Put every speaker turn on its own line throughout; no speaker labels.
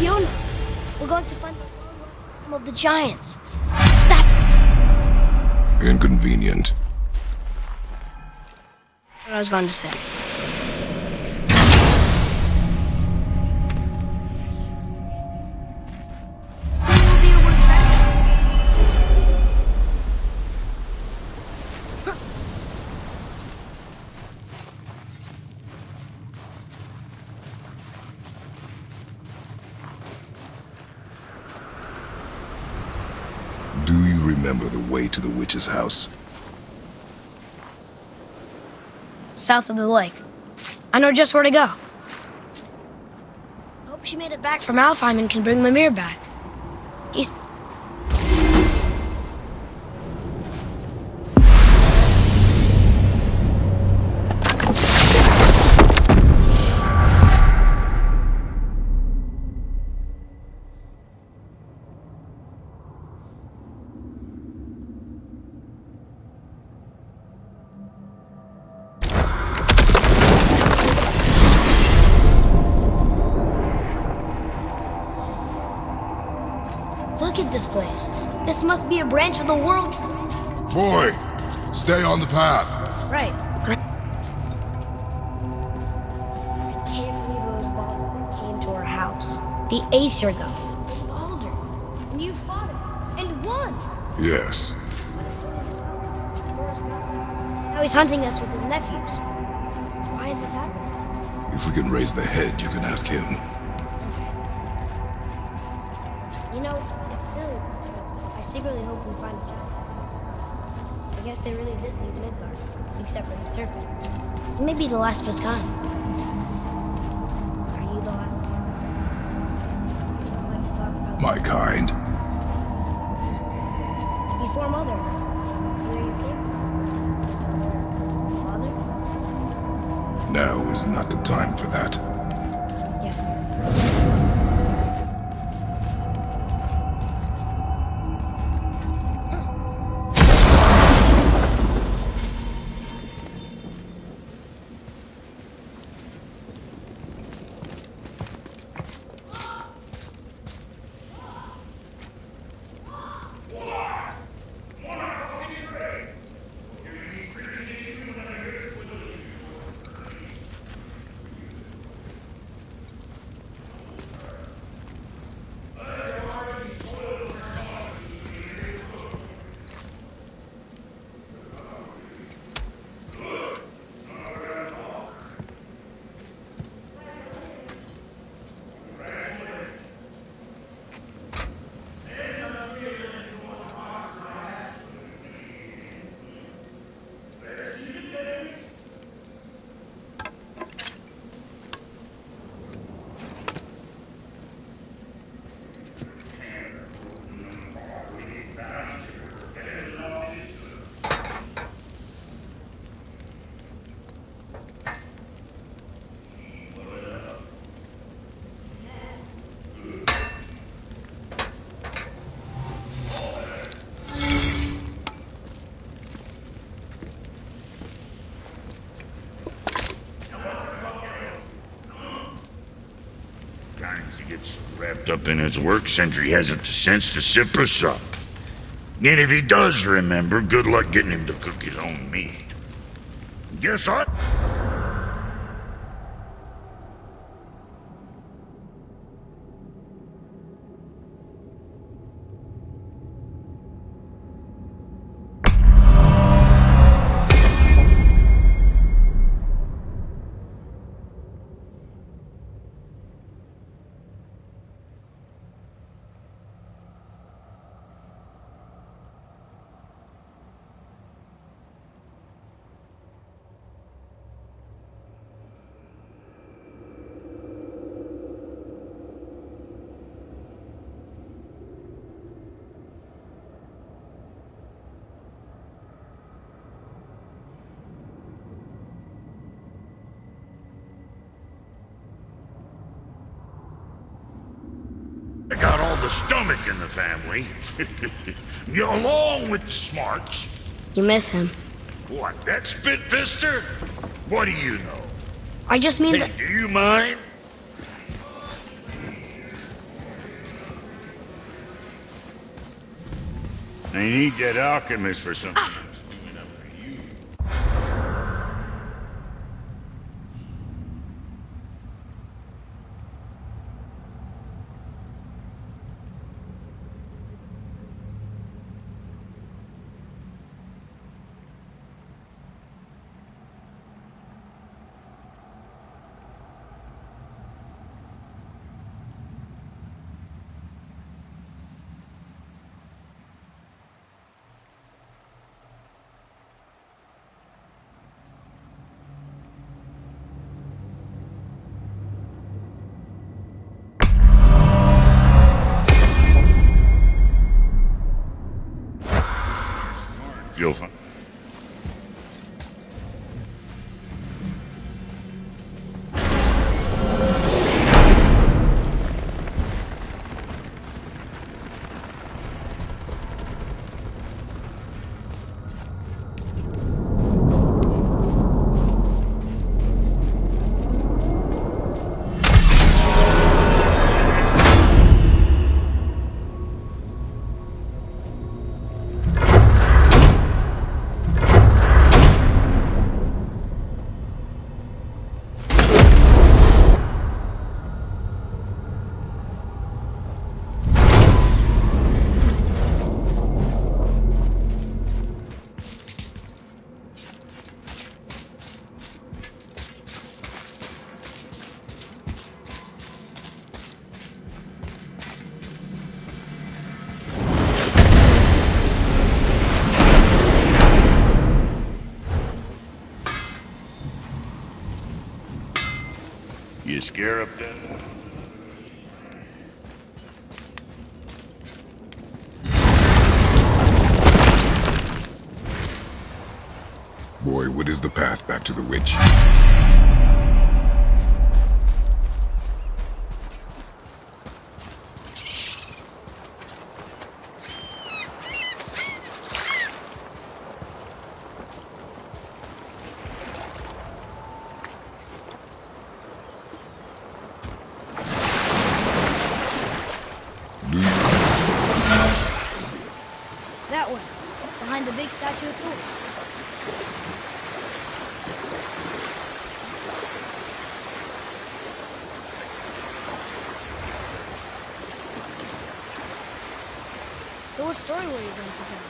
Fiona. We're going to find the home of the giants. That's
Inconvenient.
what I was going to say. Soon we'll be able to track
Do you remember the way to the witch's house?
south of the lake. I know just where to go. Hope she made it back from Alfheim and can bring Mimir back. He's... Look at this place. This must be a branch of the world tree.
Boy, stay on the path.
Right. I can't believe it was Baldur that came to our house. The Aesir god. Baldur. And you fought him. And won.
Yes.
Now he's hunting us with his nephews. Why is this happening?
If we can raise the head, you can ask him.
You know, it's silly. I secretly hope we find a giant. I guess they really did leave Midgard, except for the serpent. He may be the last of his kind. Are you the last of your kind? You don't like to talk about
My kind.
before Mother. Where you came from? Father?
Now is not the time for that.
Yes.
He gets wrapped up in his work, Sentry hasn't the sense to sip us up. And if he does remember, good luck getting him to cook his own meat. Guess what? I got all the stomach in the family. Along with the smarts.
You miss him.
What, that spit-fister? What do you know?
I just mean
Hey,
that...
do you mind? They need that alchemist for something that's doing up for you. You'll find. You scare up there?
Boy, what is the path back to the witch?
That one, behind the big statue of Thor. So what story were you going to tell?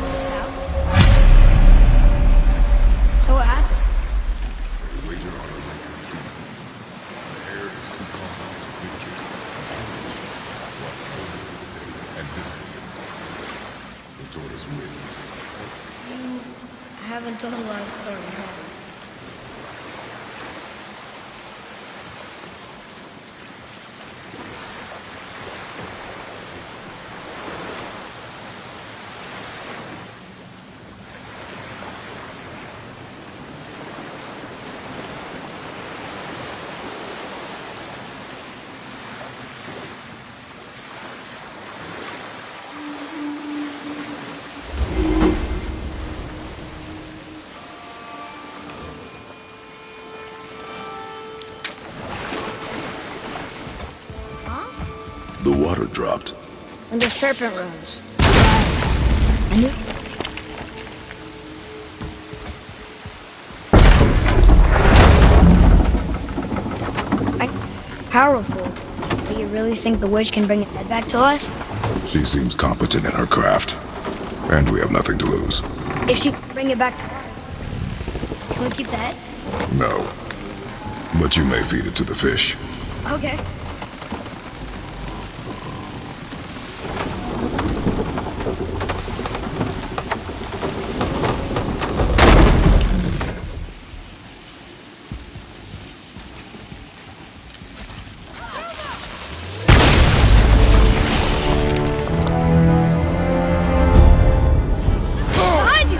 His house? So what happened?
They wager on the rights of the king. The heir is too confident to victory. What tortoise is dead, and this is it. The tortoise wins.
I haven't told a lot of stories, have I?
The water dropped.
And the serpent rose. I knew. Powerful. But you really think the witch can bring a head back to life?
She seems competent in her craft. And we have nothing to lose.
If she can bring it back to life, can we keep the head?
No. But you may feed it to the fish.
Okay. Behind you!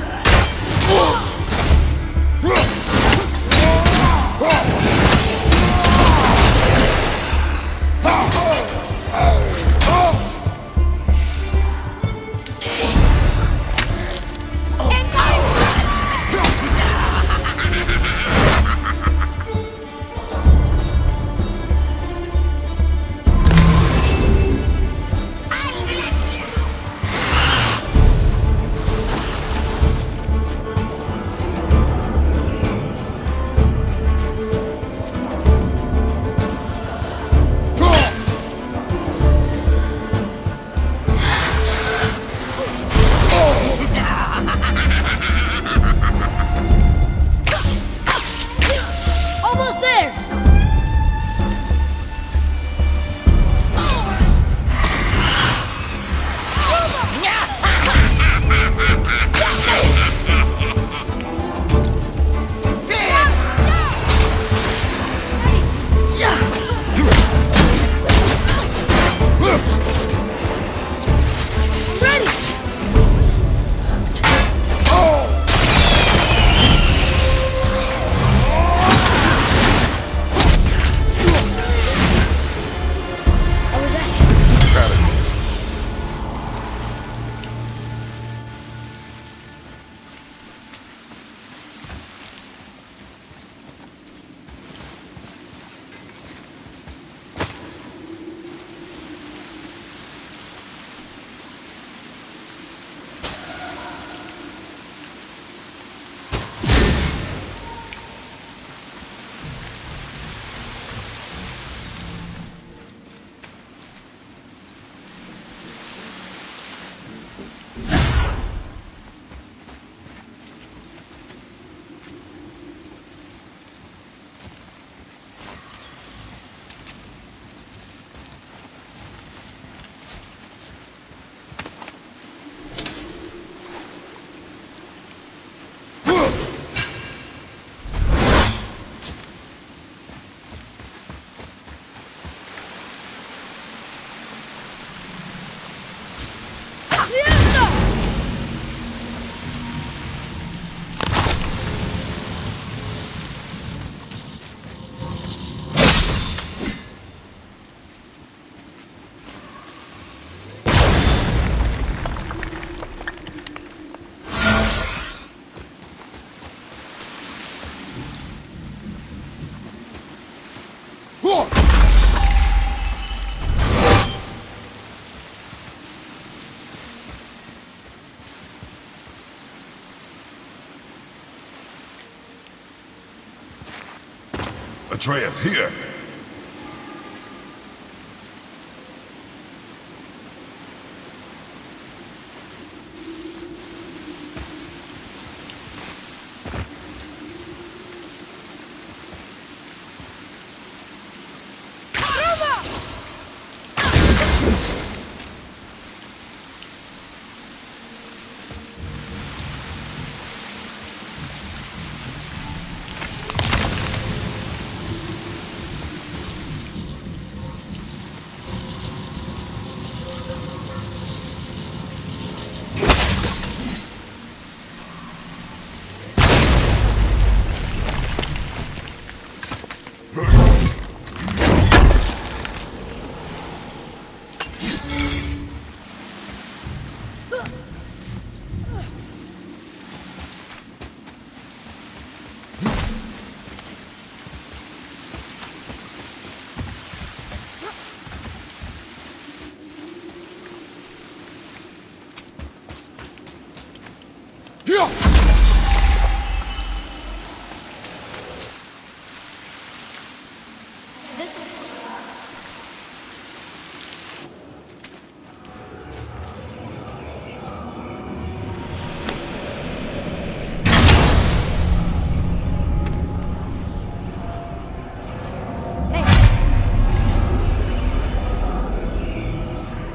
Atreus, here!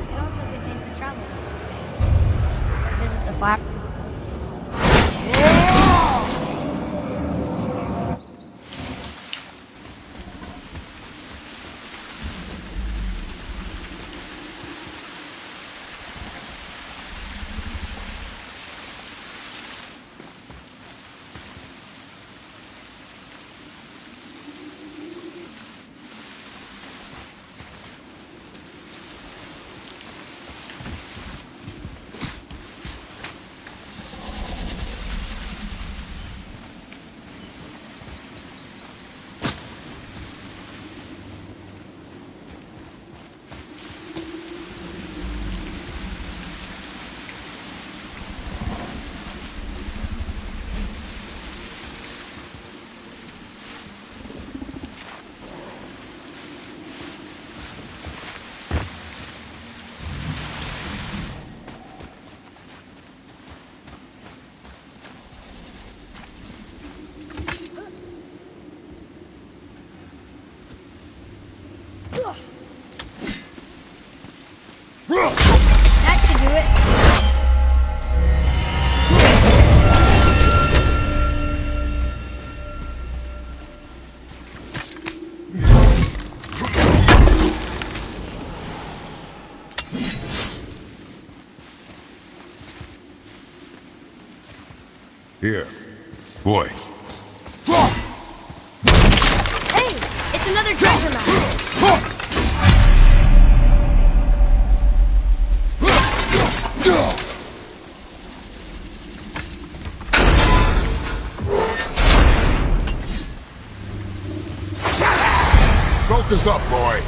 It also contains the travel. Visit the fire. That should do it.
Here. Boy.
Hey, it's another treasure map.
Focus up, boy.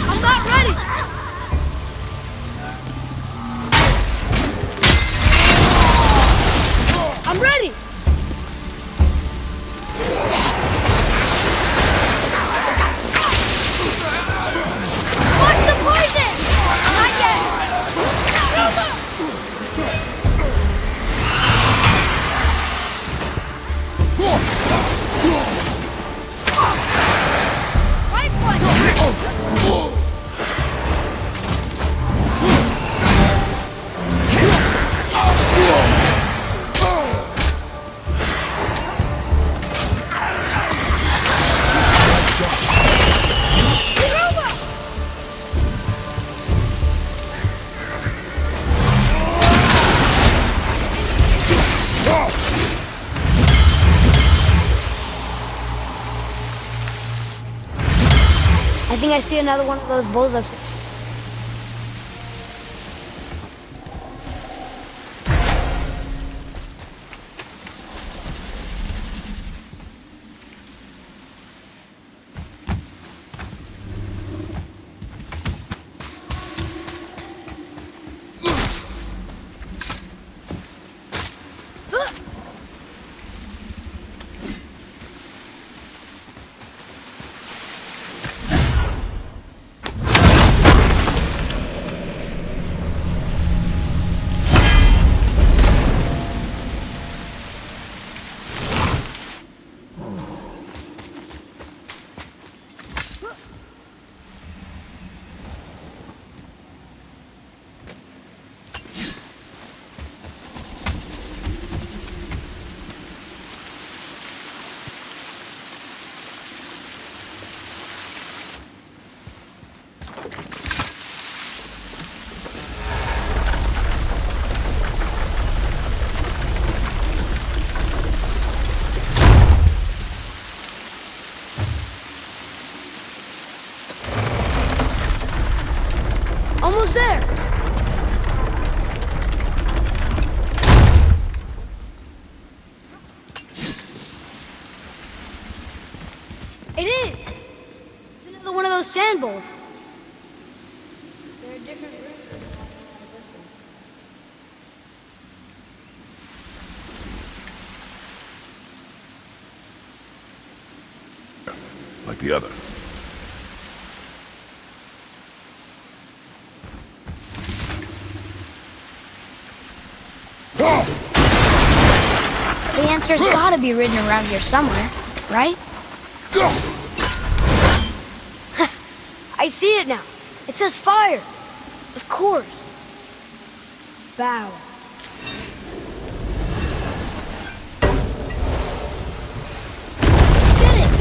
I'm not ready. I'm ready. What's the poison? Not yet. Right foot. I think I see another one of those bulls I've seen. Almost there. It is. It's another one of those sand bowls. There are different versions of this one.
Like the other.
The answer's gotta be written around here somewhere, right? I see it now. It says fire. Of course. Bow. Get it!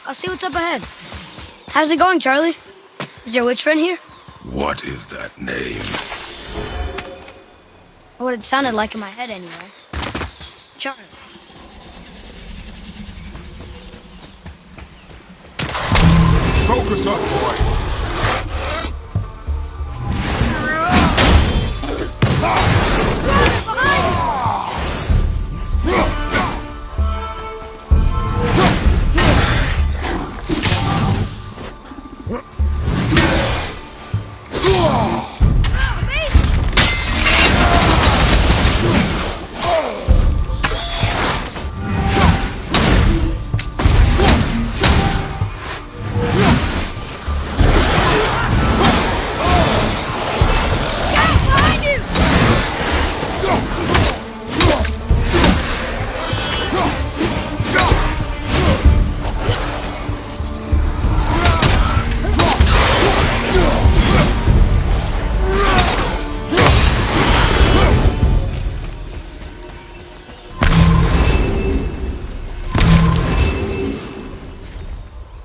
I'll see what's up ahead. How's it going, Charlie? Is your witch friend here?
What is that name?
What it sounded like in my head, anyway. Charlie.
Focus up, boy.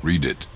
Read it.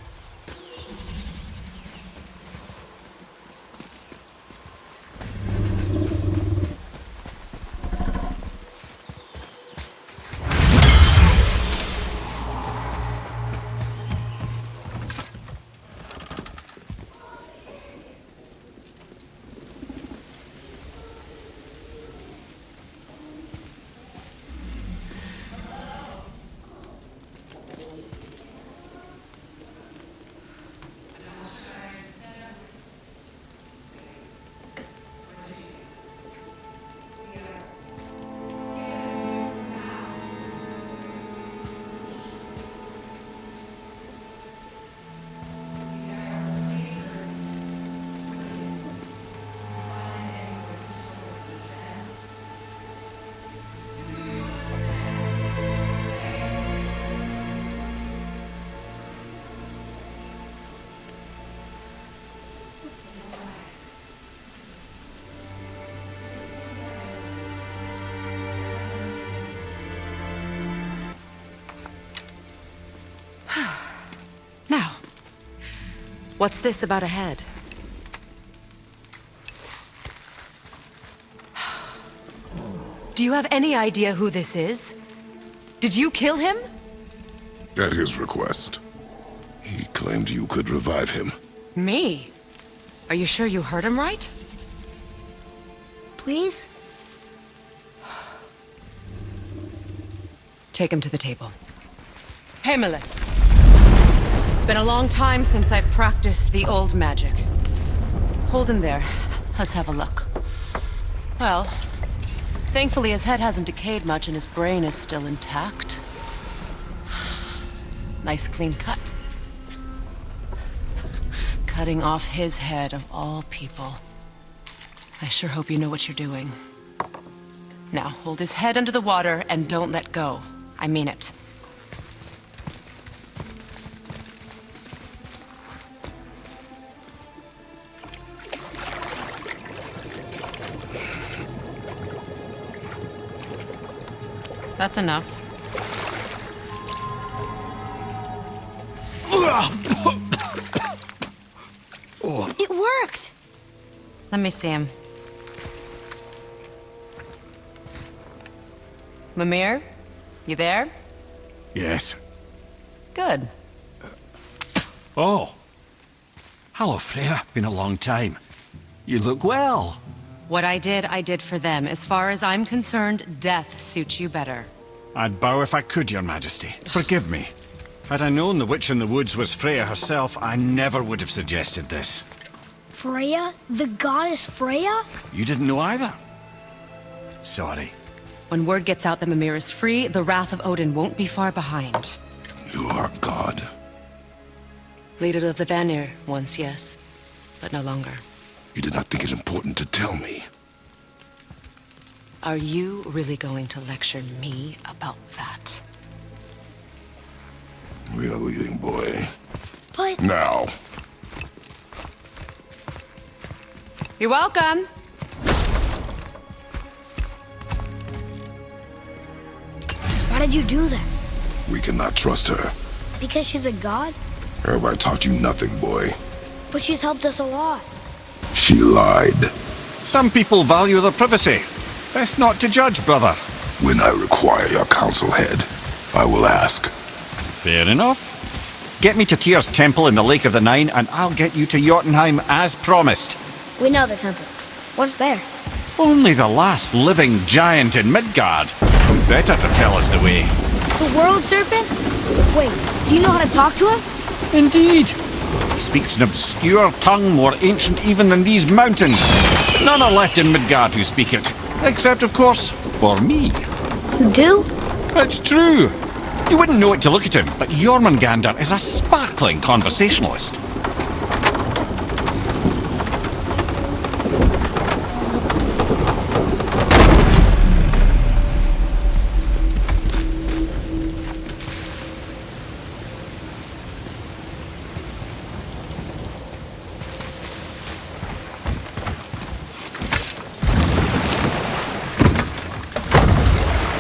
What's this about a head? Do you have any idea who this is? Did you kill him?
At his request. He claimed you could revive him.
Me? Are you sure you heard him right?
Please?
Take him to the table. Hamlet. It's been a long time since I've practiced the old magic. Hold him there. Let's have a look. Well, thankfully his head hasn't decayed much and his brain is still intact. Nice clean cut. Cutting off his head of all people. I sure hope you know what you're doing. Now, hold his head under the water and don't let go. I mean it. That's enough.
It worked!
Let me see him. Mimir? You there?
Yes.
Good.
Oh. Hello, Freya. Been a long time. You look well.
What I did for them. As far as I'm concerned, death suits you better.
I'd bow if I could, Your Majesty. Forgive me. Had I known the witch in the woods was Freya herself, I never would have suggested this.
Freya? The goddess Freya?
You didn't know either? Sorry.
When word gets out that Mimir is free, the wrath of Odin won't be far behind.
You are God.
Leader of the Vanir, once, yes. But no longer.
You did not think it important to tell me.
Are you really going to lecture me about that?
We are leaving, boy.
But...
Now.
You're welcome!
Why did you do that?
We cannot trust her.
Because she's a god?
Have I taught you nothing, boy?
But she's helped us a lot.
She lied.
Some people value their privacy. Best not to judge, brother.
When I require your council head, I will ask.
Fair enough. Get me to Tyr's temple in the Lake of the Nine, and I'll get you to Jotunheim as promised.
We know the temple. What's there?
Only the last living giant in Midgard. Better to tell us the way.
The world serpent? Wait, do you know how to talk to him?
Indeed. He speaks an obscure tongue more ancient even than these mountains. None are left in Midgard who speak it. Except, of course, for me.
You do?
It's true. You wouldn't know it to look at him, but Jormungandr is a sparkling conversationalist.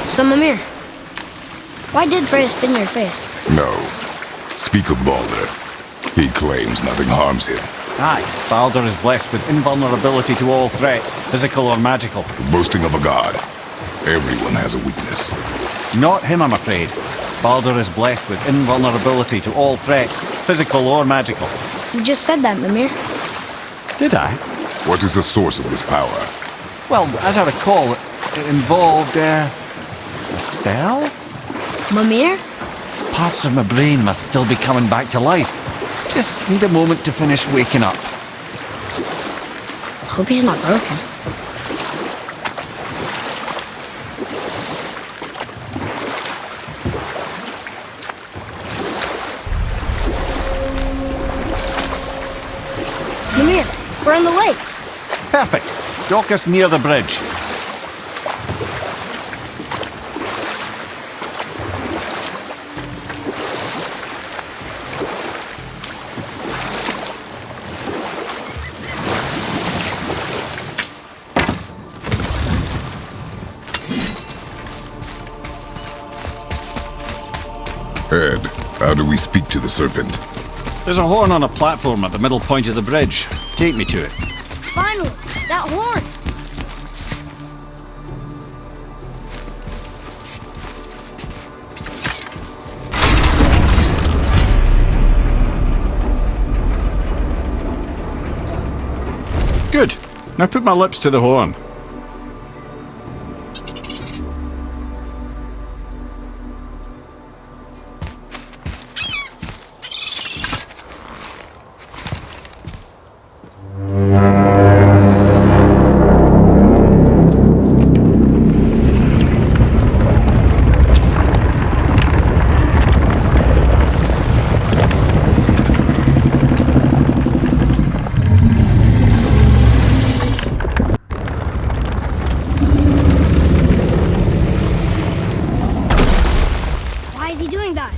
So, Mimir, why did Freya spin your face?
No. Speak of Baldur. He claims nothing harms him.
Aye, Baldur is blessed with invulnerability to all threats, physical or magical.
Boasting of a god. Everyone has a weakness.
Not him, I'm afraid. Baldur is blessed with invulnerability to all threats, physical or magical.
You just said that, Mimir.
Did I?
What is the source of this power?
Well, as I recall, it involved, a spell?
Mimir?
Parts of my brain must still be coming back to life. Just need a moment to finish waking up.
Hope he's not broken. Mimir, we're on the lake.
Perfect. Dock us near the bridge.
Ed, how do we speak to the serpent?
There's a horn on a platform at the middle point of the bridge. Take me to it.
Finally! That horn!
Good. Now put my lips to the horn.
Why is he doing that?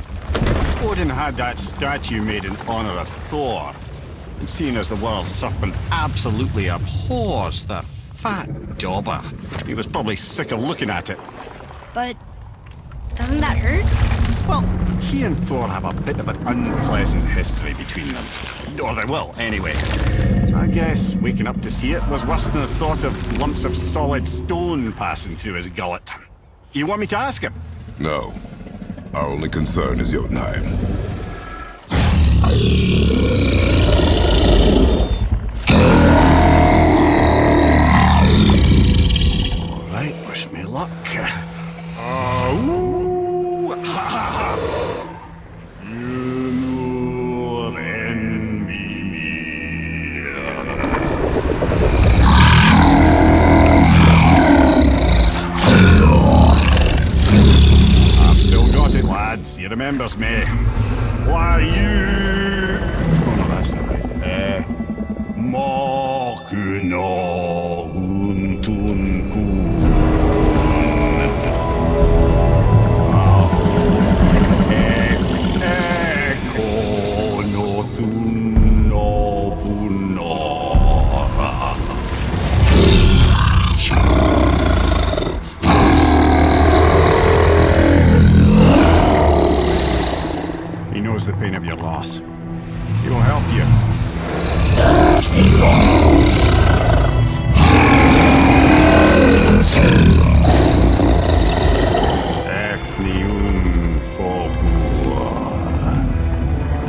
Odin had that statue made in honor of Thor. And seeing as the world serpent absolutely abhors the fat dauber, he was probably sick of looking at it.
But doesn't that hurt?
Well, he and Thor have a bit of an unpleasant history between them. Or they will, anyway. So I guess waking up to see it was worse than the thought of lumps of solid stone passing through his gullet. You want me to ask him?
No. Our only concern is Jotunheim.
Alright, wish me luck. Oh, ha ha ha. Mimir and Mimir. I've still got it, lads. He remembers me. Why you? Oh no, that's not right. Makuna Huntunkun. He knows the pain of your loss. He will help you.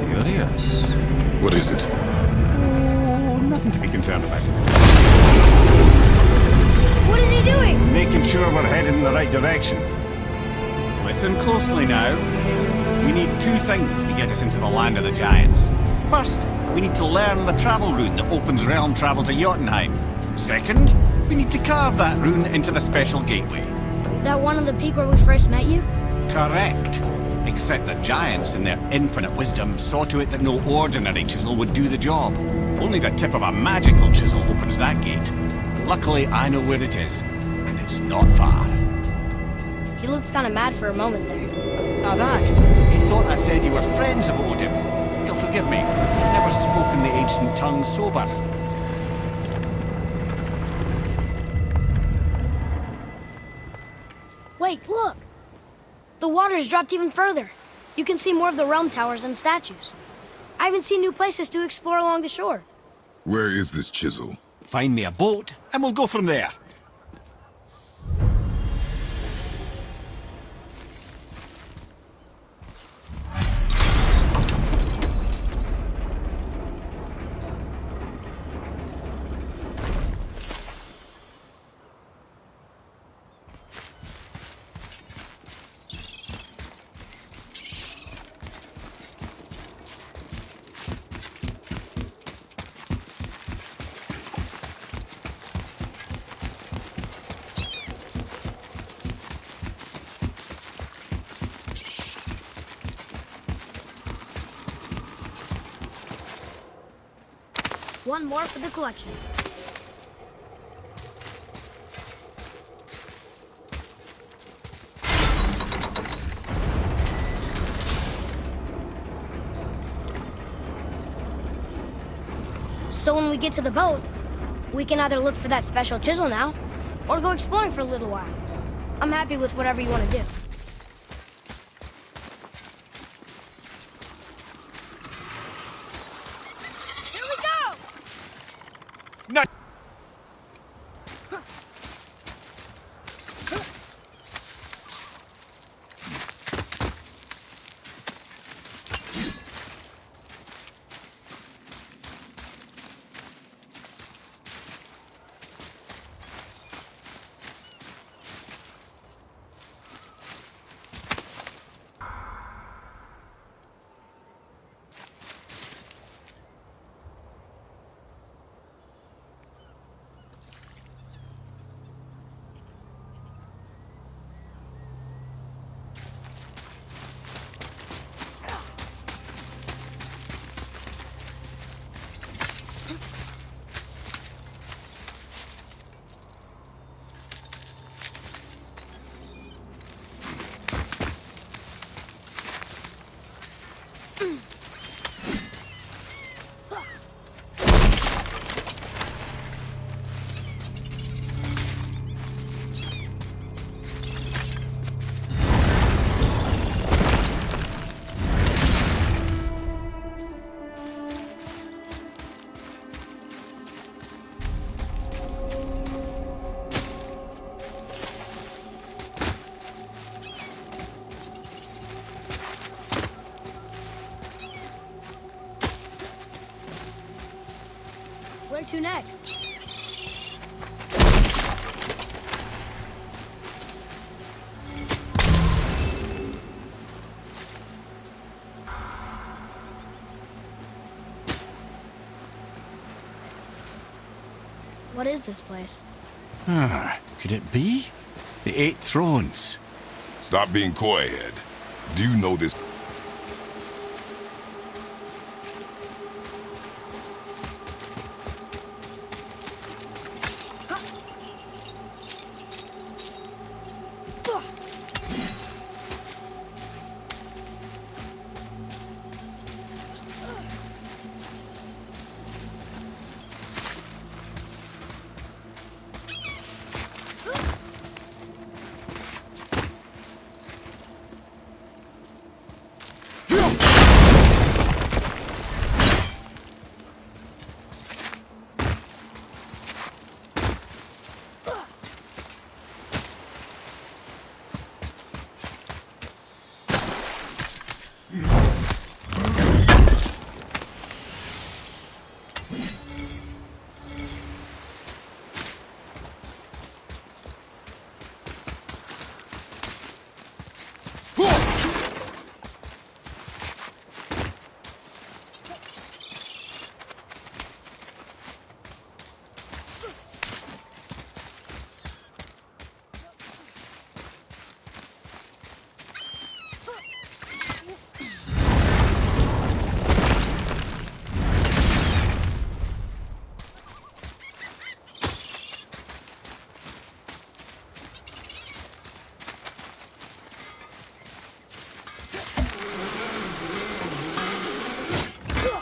Curious.
What is it?
Oh, nothing to be concerned about.
What is he doing?
Making sure we're headed in the right direction. Listen closely now. We need two things to get us into the land of the giants. First, we need to learn the travel rune that opens realm travel to Jotunheim. Second, we need to carve that rune into the special gateway.
That one on the peak where we first met you?
Correct. Except the giants, in their infinite wisdom, saw to it that no ordinary chisel would do the job. Only the tip of a magical chisel opens that gate. Luckily, I know where it is, and it's not far.
He looked kind of mad for a moment there.
Now that, he thought I said you were friends of Odin. You'll forgive me. Never spoken the ancient tongue sober.
Wait, look! The water's dropped even further. You can see more of the realm towers and statues. I even see new places to explore along the shore.
Where is this chisel?
Find me a boat, and we'll go from there.
One more for the collection. So when we get to the boat, we can either look for that special chisel now, or go exploring for a little while. I'm happy with whatever you want to do. Where to next? What is this place?
Could it be? The 8 thrones.
Stop being coy-head. Do you know this?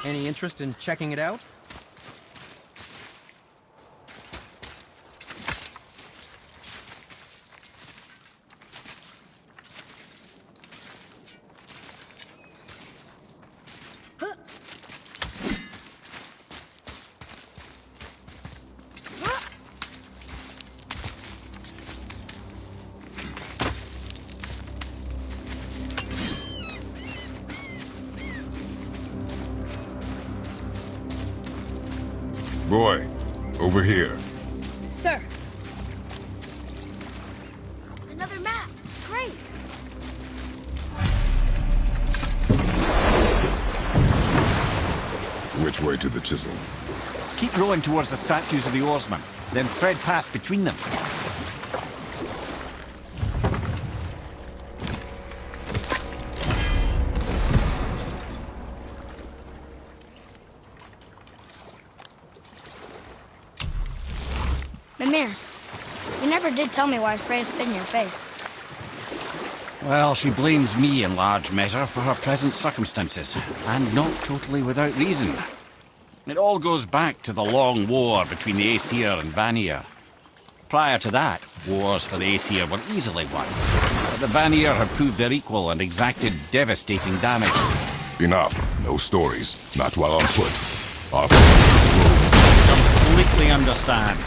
Any interest in checking it out?
Boy, over here.
Sir. Another map. Great.
Which way to the chisel?
Keep rowing towards the statues of the oarsmen, then thread past between them.
Mimir, you never did tell me why Freya spit in your face.
Well, she blames me in large measure for her present circumstances, and not totally without reason. It all goes back to the long war between the Aesir and Vanir. Prior to that, wars for the Aesir were easily won, but the Vanir had proved their equal and exacted devastating damage.
Enough. No stories. Not while on foot. Off.
Completely understand.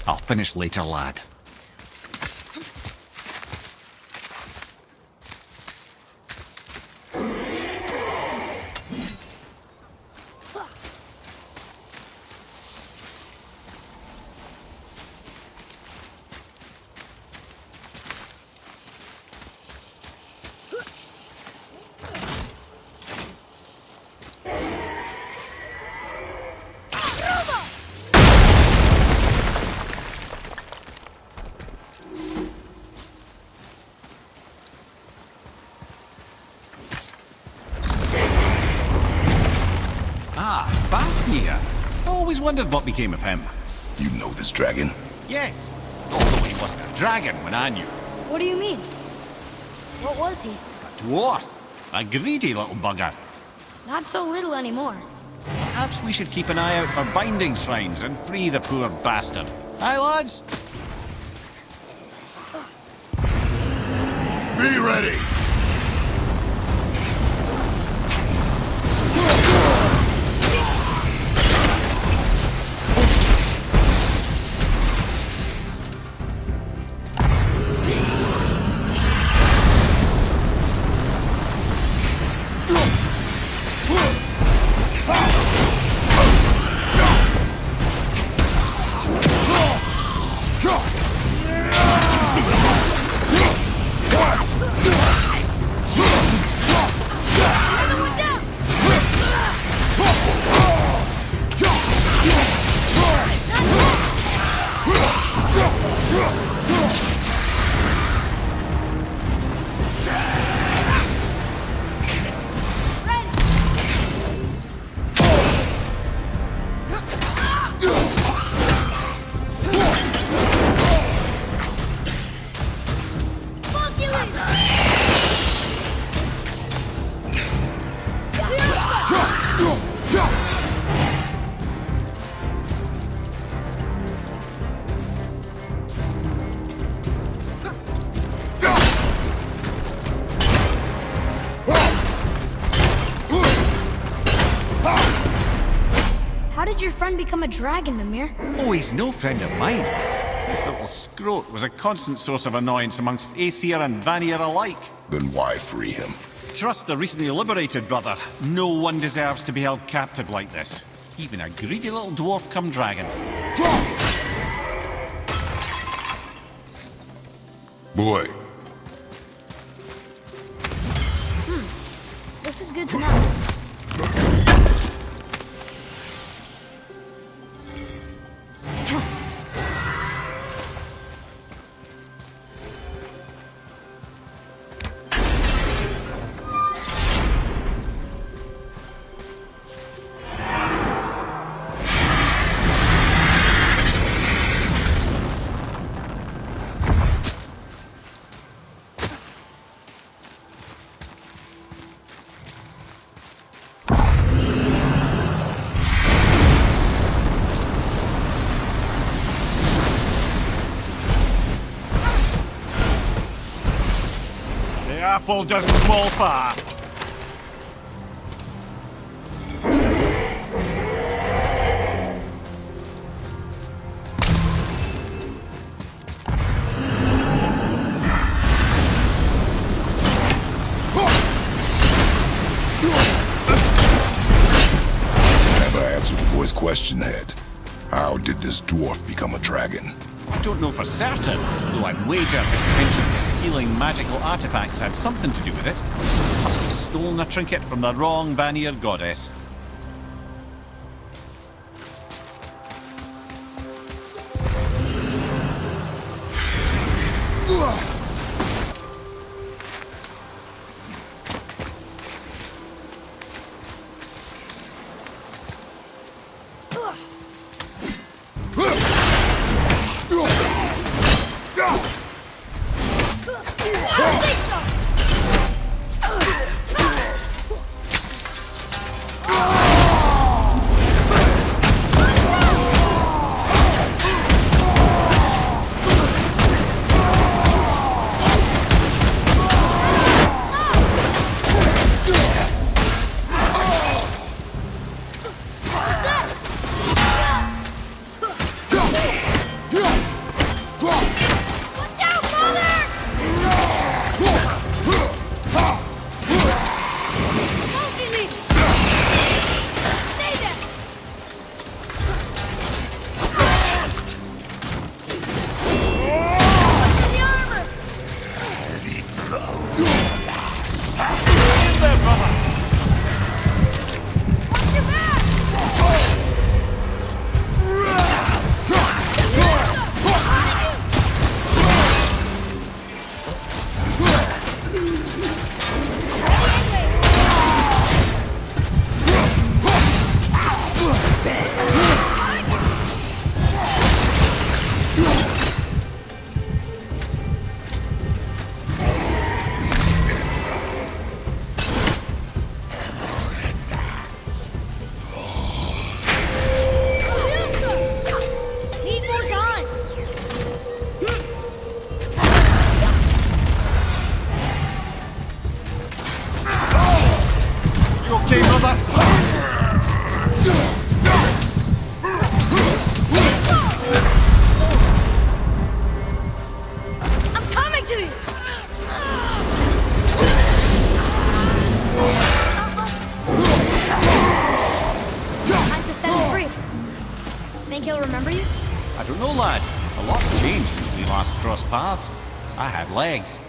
I'll finish later, lad. Fafnir. Always wondered what became of him.
You know this dragon?
Yes, although he wasn't a dragon when I knew.
What do you mean? What was he?
A dwarf. A greedy little bugger.
Not so little anymore.
Perhaps we should keep an eye out for binding shrines and free the poor bastard. Aye, lads?
Be ready!
How did your friend become a dragon, Mimir?
Oh, he's no friend of mine. This little scrote was a constant source of annoyance amongst Aesir and Vanir alike.
Then why free him?
Trust the recently liberated, brother. No one deserves to be held captive like this. Even a greedy little dwarf come dragon.
Boy,
This is good to know.
The apple doesn't fall far.
never answered the boy's question, Head. How did this dwarf become a dragon?
I don't know for certain, though I'd wager his penchant for stealing magical artifacts had something to do with it. Must have stolen a trinket from the wrong Vanir goddess. brother!
I'm coming to you! Time to set him free. Think he'll remember you?
I don't know, lad. A lot's changed since we last crossed paths. I had legs.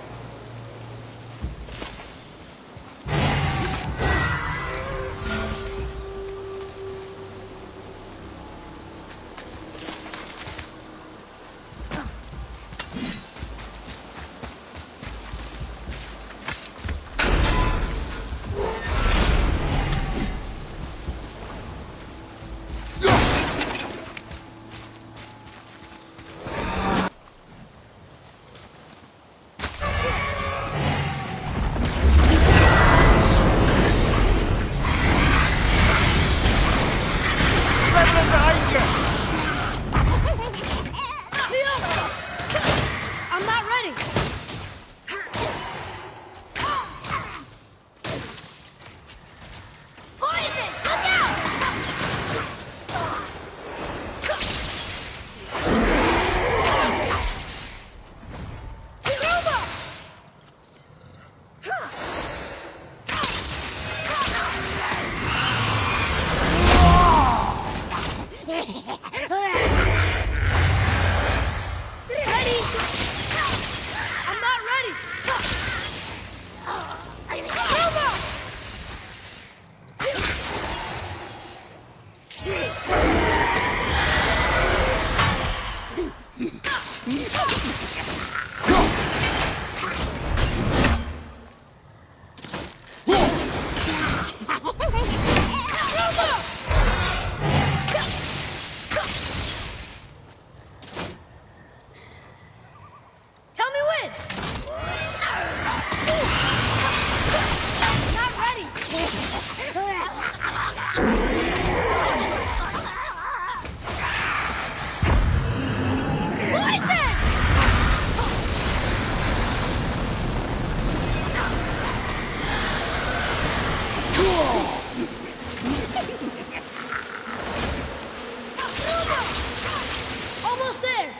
I'm not ready! Poison! Look out! Ready? I'm not ready! Tell me when! Not ready! Poison! Almost there!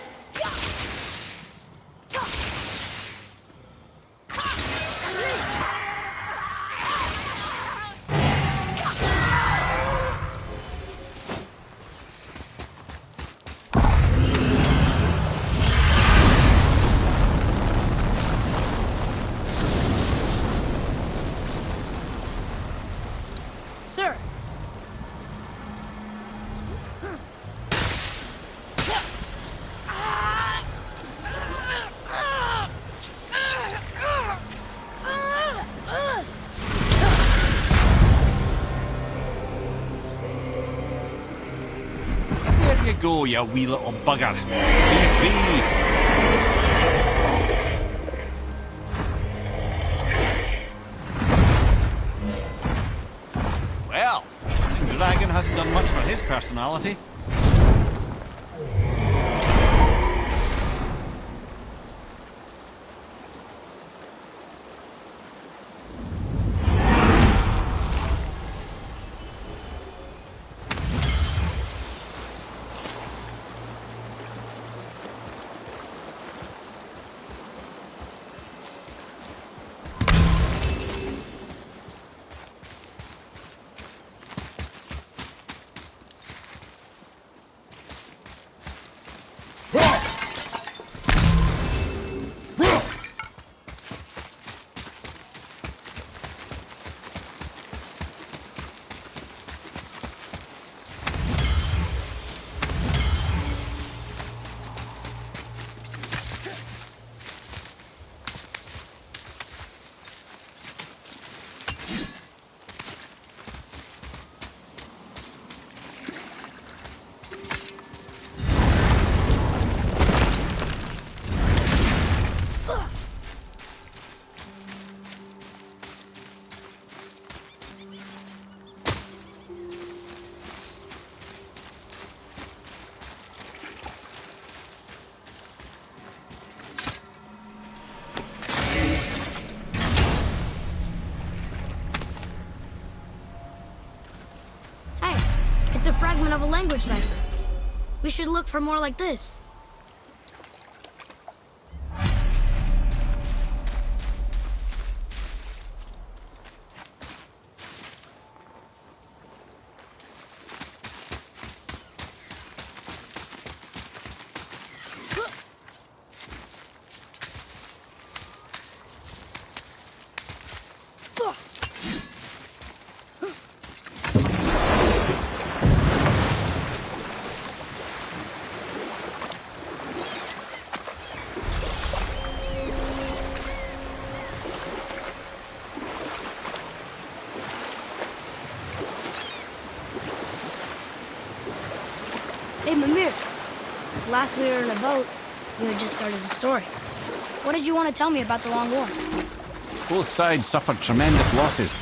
Sir.
There you go, you wee little bugger. Be free. Well, Dragon hasn't done much for his personality.
It's a fragment of a language cipher. We should look for more like this. Hey, Mimir. Last we were in a boat, you had just started the story. What did you want to tell me about the Long War?
Both sides suffered tremendous losses.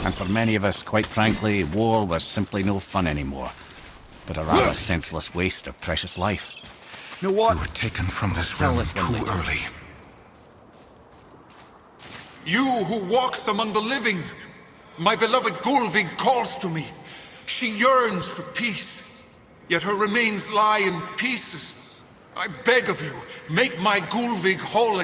And for many of us, quite frankly, war was simply no fun anymore. But a rather senseless waste of precious life. You know what?
You were taken from this
Tell
realm
us when
too
they-
early. You who walks among the living, my beloved Gulvig calls to me. She yearns for peace, yet her remains lie in pieces. I beg of you, make my Gulvig whole again.